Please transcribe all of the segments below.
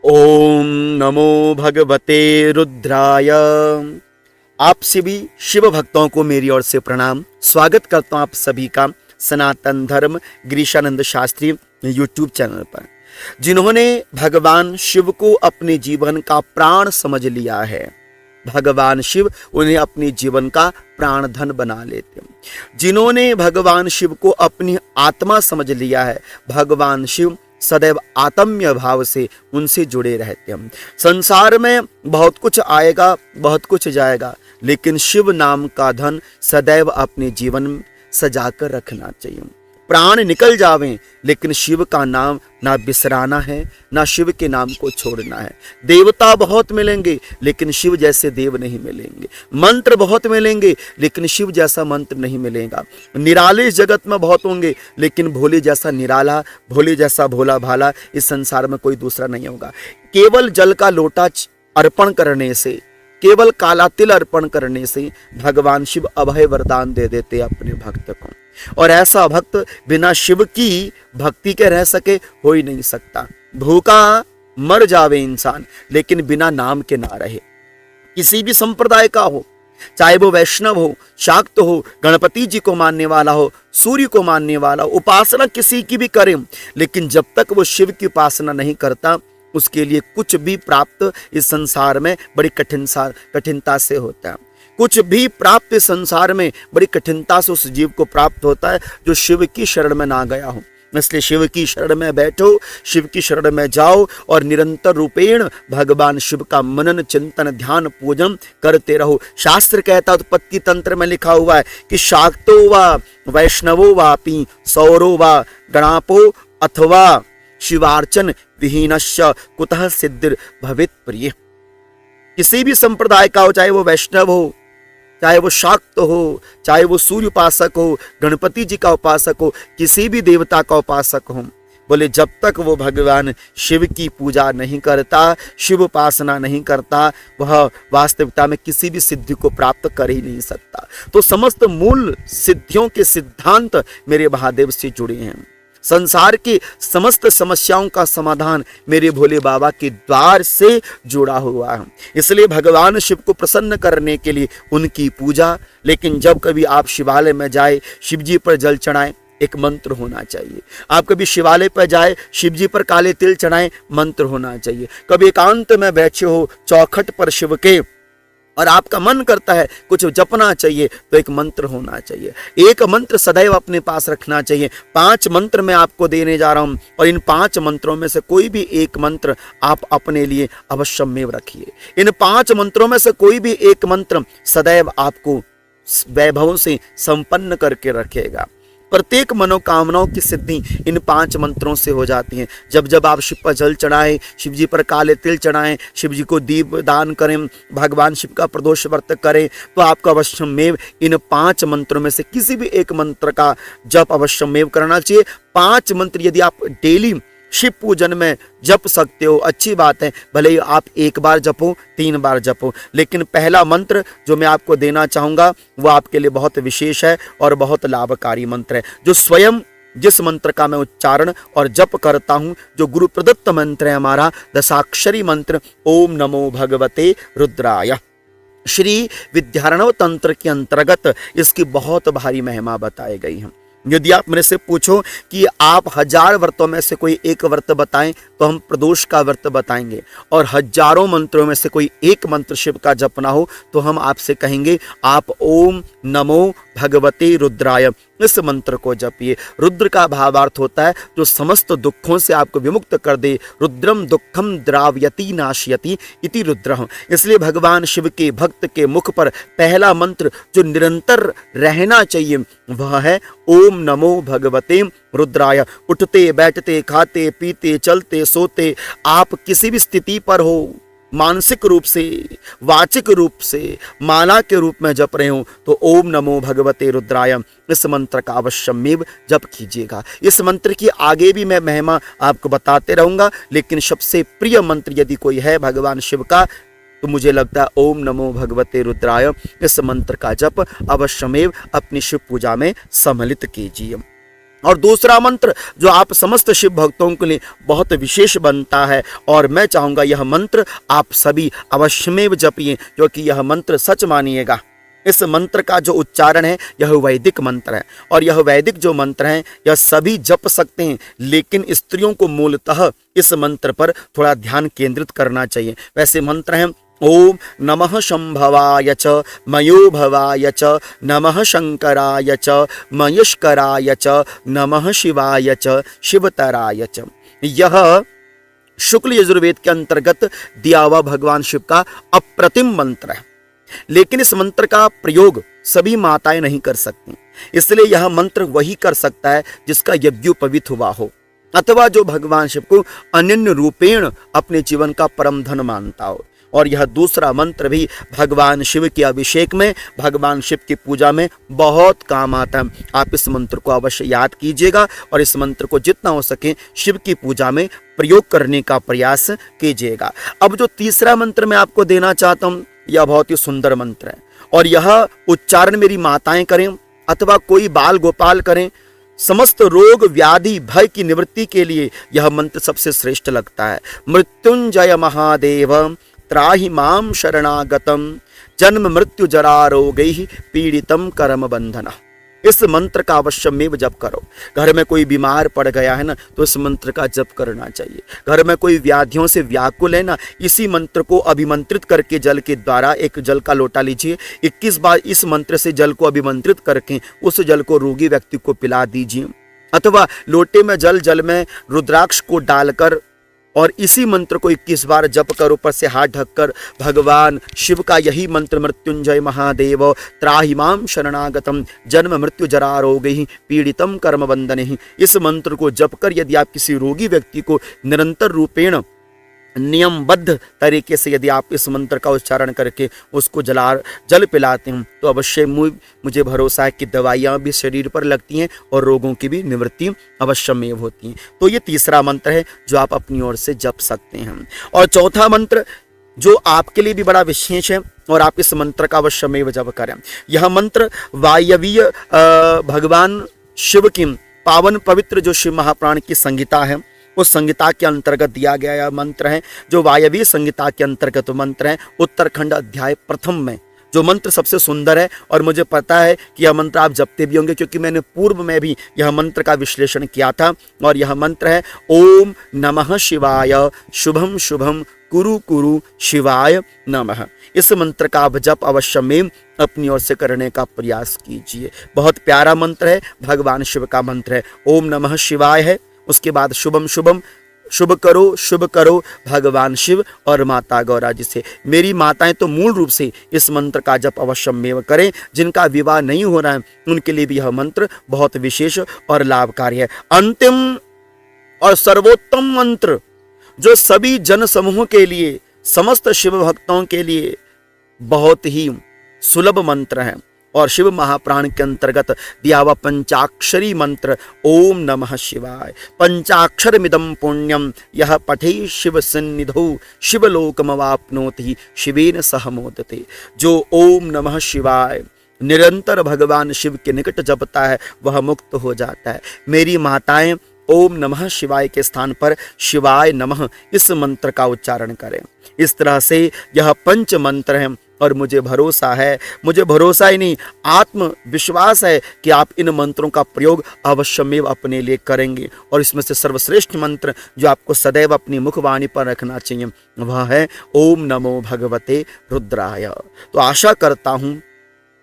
ओम नमो भगवते रुद्राय। आप सभी शिव भक्तों को मेरी ओर से प्रणाम। स्वागत करता हूं आप सभी का सनातन धर्म गिरीशानंद शास्त्री यूट्यूब चैनल पर। जिन्होंने भगवान शिव को अपने जीवन का प्राण समझ लिया है, भगवान शिव उन्हें अपने जीवन का प्राण धन बना लेते हैं। जिन्होंने भगवान शिव को अपनी आत्मा समझ लिया है, भगवान शिव सदैव आत्म्य भाव से उनसे जुड़े रहते हैं। संसार में बहुत कुछ आएगा, बहुत कुछ जाएगा, लेकिन शिव नाम का धन सदैव अपने जीवन में सजाकर रखना चाहिए। प्राण निकल जावें, लेकिन शिव का नाम ना बिसराना है, ना शिव के नाम को छोड़ना है। देवता बहुत मिलेंगे, लेकिन शिव जैसे देव नहीं मिलेंगे। मंत्र बहुत मिलेंगे, लेकिन शिव जैसा मंत्र नहीं मिलेगा। निराले इस जगत में बहुत होंगे, लेकिन भोले जैसा निराला, भोले जैसा भोला भाला इस संसार में कोई दूसरा नहीं होगा। केवल जल का लोटा अर्पण करने से, केवल काला तिल अर्पण करने से भगवान शिव अभय वरदान दे देते अपने भक्त को। और ऐसा भक्त बिना शिव की भक्ति के रह सके हो ही नहीं सकता। भूखा मर जावे इंसान, लेकिन बिना नाम के ना रहे। किसी भी संप्रदाय का हो, चाहे वो वैष्णव हो, शाक्त हो, गणपति जी को मानने वाला हो, सूर्य को मानने वाला हो, उपासना किसी की भी करे, लेकिन जब तक वो शिव की उपासना नहीं करता, उसके लिए कुछ भी प्राप्त इस संसार में बड़ी कठिनता से होता है। कुछ भी प्राप्त इस संसार में बड़ी कठिनता से उस जीव को प्राप्त होता है जो शिव की शरण में ना गया हो। इसलिए शिव की शरण में बैठो, शिव की शरण में जाओ और निरंतर रूपेण भगवान शिव का मनन चिंतन ध्यान पूजन करते रहो। शास्त्र कहता है, उत्पत्ति तंत्र में लिखा हुआ है कि शाक्तो वा वैष्णवो वापि सौरो वा गणापो अथवा शिवार्चन विहीनस्य कुतः सिद्धिर भवेत् प्रिय। किसी भी संप्रदाय का हो, चाहे वो वैष्णव हो, चाहे वो शाक्त हो, चाहे वो सूर्य उपासक हो, गणपति जी का उपासक हो, किसी भी देवता का उपासक हो, बोले जब तक वो भगवान शिव की पूजा नहीं करता, शिव उपासना नहीं करता, वह वास्तविकता में किसी भी सिद्धि को प्राप्त कर ही नहीं सकता। तो समस्त मूल सिद्धियों के सिद्धांत मेरे महादेव से जुड़े हैं। संसार की समस्त समस्याओं का समाधान मेरे भोले बाबा के द्वार से जुड़ा हुआ है। इसलिए भगवान शिव को प्रसन्न करने के लिए उनकी पूजा। लेकिन जब कभी आप शिवालय में जाए, शिव जी पर जल चढ़ाएं, एक मंत्र होना चाहिए। आप कभी शिवालय पर जाए, शिव जी पर काले तिल चढ़ाएं, मंत्र होना चाहिए। कभी एकांत में बैठे हो चौखट पर शिव के और आपका मन करता है कुछ जपना चाहिए, तो एक मंत्र होना चाहिए। एक मंत्र सदैव अपने पास रखना चाहिए। 5 मंत्र मैं आपको देने जा रहा हूं, और इन 5 मंत्रों में से कोई भी एक मंत्र आप अपने लिए अवश्यमेव रखिए। इन 5 मंत्रों में से कोई भी एक मंत्र सदैव आपको वैभव से संपन्न करके रखेगा। प्रत्येक मनोकामनाओं की सिद्धि इन 5 मंत्रों से हो जाती है। जब जब आप शिव पर जल चढ़ाएं, शिव जी पर काले तिल चढ़ाएं, शिव जी को दीप दान करें, भगवान शिव का प्रदोष व्रत करें, तो आपको अवश्यमेव इन 5 मंत्रों में से किसी भी एक मंत्र का जप अवश्यमेव करना चाहिए। 5 मंत्र यदि आप डेली शिव पूजन में जप सकते हो, अच्छी बात है। भले ही आप 1 बार जपो, 3 बार जपो, लेकिन पहला मंत्र जो मैं आपको देना चाहूँगा वो आपके लिए बहुत विशेष है और बहुत लाभकारी मंत्र है, जो स्वयं जिस मंत्र का मैं उच्चारण और जप करता हूँ, जो गुरु प्रदत्त मंत्र है हमारा दशाक्षरी मंत्र, ओम नमो भगवते रुद्राय। श्री विद्यारणव तंत्र के अंतर्गत इसकी बहुत भारी महिमा बताई गई है। यदि आप मेरे से पूछो कि आप 1000 व्रतों में से कोई एक व्रत बताएं, तो हम प्रदोष का व्रत बताएंगे। और हजारों मंत्रों में से कोई एक मंत्र शिव का जपना हो, तो हम आपसे कहेंगे आप ओम नमो भगवते रुद्राय इस मंत्र को जपिए। रुद्र का भावार्थ होता है जो समस्त दुखों से आपको विमुक्त कर दे। रुद्रम दुखम द्रावयति नाशयति इति रुद्रः। इसलिए भगवान शिव के भक्त के मुख पर पहला मंत्र जो निरंतर रहना चाहिए वह है ओम नमो भगवते रुद्राय। उठते बैठते खाते पीते चलते सोते आप किसी भी स्थिति पर हो, मानसिक रूप से, वाचिक रूप से, माला के रूप में जप रहे हो, तो ओम नमो भगवते रुद्राय इस मंत्र का अवश्यमेव जप कीजिएगा। इस मंत्र की आगे भी मैं महिमा आपको बताते रहूंगा, लेकिन सबसे प्रिय मंत्र यदि कोई है भगवान शिव का, तो मुझे लगता है ओम नमो भगवते रुद्राय इस मंत्र का जप अवश्यमेव अपनी शिव पूजा में सम्मिलित कीजिए। और दूसरा मंत्र जो आप समस्त शिव भक्तों के लिए बहुत विशेष बनता है, और मैं चाहूँगा यह मंत्र आप सभी अवश्यमेव जपिए, क्योंकि यह मंत्र सच मानिएगा, इस मंत्र का जो उच्चारण है यह वैदिक मंत्र है, और यह वैदिक जो मंत्र है यह सभी जप सकते हैं, लेकिन स्त्रियों को मूलतः इस मंत्र पर थोड़ा ध्यान केंद्रित करना चाहिए। वैसे मंत्र हैं ओम नमः शंभवाय च मयोभवाय च नमः शंकराय च मयस्कराय च नमः शिवाय च शिवतराय च। यह शुक्ल यजुर्वेद के अंतर्गत दिया हुआ भगवान शिव का अप्रतिम मंत्र है, लेकिन इस मंत्र का प्रयोग सभी माताएं नहीं कर सकती, इसलिए यह मंत्र वही कर सकता है जिसका यज्ञोपवीत हुआ हो, अथवा जो भगवान शिव को अनन्य रूपेण अपने जीवन का परम धन मानता हो। और यह दूसरा मंत्र भी भगवान शिव के अभिषेक में, भगवान शिव की पूजा में बहुत काम आता है। आप इस मंत्र को अवश्य याद कीजिएगा और इस मंत्र को जितना हो सके शिव की पूजा में प्रयोग करने का प्रयास कीजिएगा। अब जो तीसरा मंत्र मैं आपको देना चाहता हूँ, यह बहुत ही सुंदर मंत्र है, और यह उच्चारण मेरी माताएं करें अथवा कोई बाल गोपाल करें, समस्त रोग व्याधि भय की निवृत्ति के लिए यह मंत्र सबसे श्रेष्ठ लगता है। मृत्युंजय महादेव त्राहि माम शरणागतम जन्म मृत्यु जरा रोगैः पीड़ितम कर्म बंधना। इस मंत्र का अवश्यमेव जप करो। घर में कोई बीमार पड़ गया है ना, तो इस मंत्र का जप करना चाहिए। घर में कोई व्याधियों से व्याकुल है ना, इसी मंत्र को अभिमंत्रित करके जल के द्वारा, एक जल का लोटा लीजिए, 21 बार इस मंत्र से जल को अभिमंत्रित करके उस जल को रोगी व्यक्ति को पिला दीजिए, अथवा लोटे में जल में रुद्राक्ष को डालकर और इसी मंत्र को 21 बार जप कर ऊपर से हाथ ढककर भगवान शिव का यही मंत्र मृत्युंजय महादेव त्राहि माम शरणागतम जन्म मृत्यु जरा रोगैः पीड़ितम कर्म बंधनैः, इस मंत्र को जप कर यदि आप किसी रोगी व्यक्ति को निरंतर रूपेण नियमबद्ध तरीके से यदि आप इस मंत्र का उच्चारण करके उसको जल पिलाते हैं, तो अवश्य मुझे भरोसा है कि दवाइयाँ भी शरीर पर लगती हैं और रोगों की भी निवृत्ति अवश्यमेव होती है। तो ये तीसरा मंत्र है जो आप अपनी ओर से जप सकते हैं। और चौथा मंत्र जो आपके लिए भी बड़ा विशेष है और आप इस मंत्र का अवश्यमेव जप करें। यह मंत्र वायवीय भगवान शिव की पावन पवित्र जो शिव महापुराण की संहिता है उस संहिता के अंतर्गत दिया गया यह मंत्र है, जो वायवीय संहिता के अंतर्गत मंत्र है। उत्तरखंड अध्याय प्रथम में जो मंत्र सबसे सुंदर है, और मुझे पता है कि यह मंत्र आप जपते भी होंगे क्योंकि मैंने पूर्व में भी यह मंत्र का विश्लेषण किया था। और यह मंत्र है ओम नमः शिवाय शुभम शुभम कुरु कुरु शिवाय नमः। इस मंत्र का आप जप अवश्य में अपनी ओर से करने का प्रयास कीजिए। बहुत प्यारा मंत्र है, भगवान शिव का मंत्र है। ओम नमः शिवाय है, उसके बाद शुभम शुभम, शुभ करो भगवान शिव और माता गौरा जी से। मेरी माताएं तो मूल रूप से इस मंत्र का जप अवश्यमेव करें। जिनका विवाह नहीं हो रहा है उनके लिए भी यह मंत्र बहुत विशेष और लाभकारी है। अंतिम और सर्वोत्तम मंत्र जो सभी जन समूह के लिए, समस्त शिव भक्तों के लिए बहुत ही सुलभ मंत्र है और शिव महाप्राण के अंतर्गत दिया हुआ पंचाक्षरी मंत्र ओम नमः शिवाय। पंचाक्षर मिदम पुण्यम यह पठे शिव सन्निधौ शिवलोकमवाप्नोति शिवेन सह मोदते। जो ओम नमः शिवाय निरंतर भगवान शिव के निकट जपता है वह मुक्त हो जाता है। मेरी माताएं ओम नमः शिवाय के स्थान पर शिवाय नमः इस मंत्र का उच्चारण करें। इस तरह से यह पंच मंत्र है और मुझे भरोसा ही नहीं, आत्मविश्वास है कि आप इन मंत्रों का प्रयोग अवश्यमेव अपने लिए करेंगे। और इसमें से सर्वश्रेष्ठ मंत्र जो आपको सदैव अपनी मुखवाणी पर रखना चाहिए वह है ओम नमो भगवते रुद्राय। तो आशा करता हूँ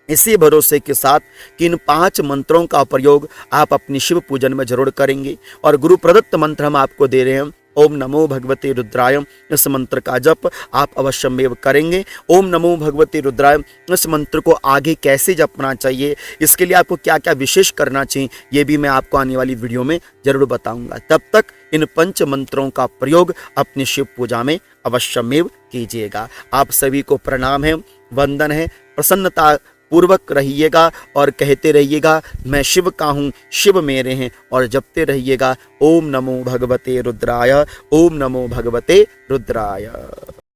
इसी भरोसे के साथ कि इन 5 मंत्रों का प्रयोग आप अपनी शिव पूजन में जरूर करेंगे। और गुरु प्रदत्त मंत्र हम आपको दे रहे हैं ओम नमो भगवते रुद्राय। इस मंत्र का जप आप अवश्यमेव करेंगे। ओम नमो भगवते रुद्राय इस मंत्र को आगे कैसे जपना चाहिए, इसके लिए आपको क्या क्या विशेष करना चाहिए, ये भी मैं आपको आने वाली वीडियो में जरूर बताऊंगा। तब तक इन पंच मंत्रों का प्रयोग अपनी शिव पूजा में अवश्यमेव कीजिएगा। आप सभी को प्रणाम है, वंदन है। प्रसन्नता पूर्वक रहिएगा और कहते रहिएगा मैं शिव का हूँ, शिव मेरे हैं, और जपते रहिएगा ओम नमो भगवते रुद्राय, ओम नमो भगवते रुद्राय।